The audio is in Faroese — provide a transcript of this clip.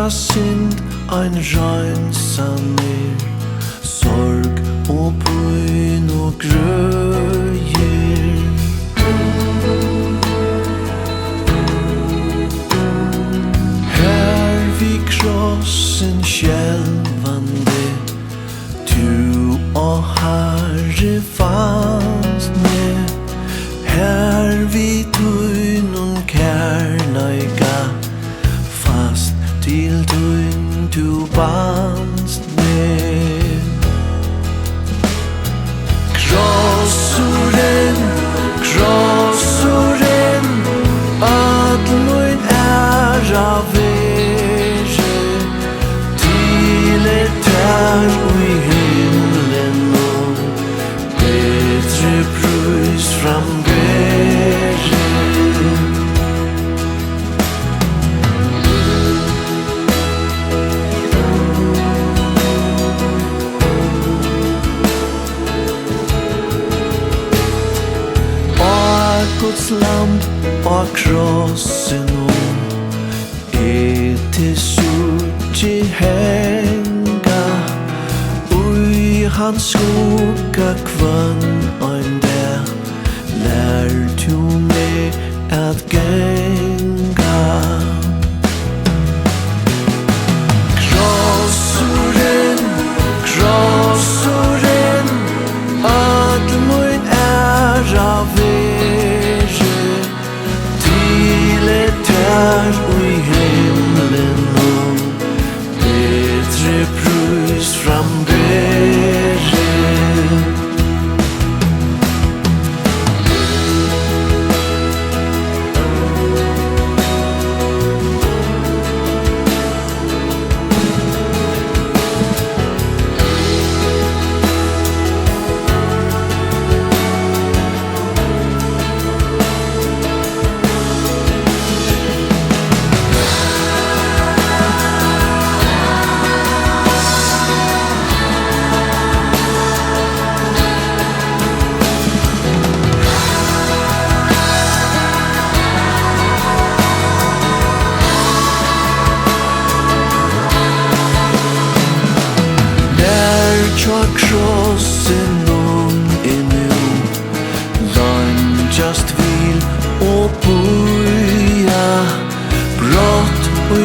Vera synd ein reinsanir, sorg og bøyn og grøyer. Her vi krossen skjelvande, du og Herre fast med. Her vi tøynun kærleika, fast til tøyn du bandst med. Krossuren, krossuren, ödlun ära vere, til der ui himlen og betre prøys framgere. Guds lamp og krossen til suttje henga, ui hans skugga kvann ein dag, lær du meg at genga. Krossuren, krossuren, öll mun ära vere, til der ui himlen og betre prøys framgere. Tja krossen nu, just vil og bøya, brått og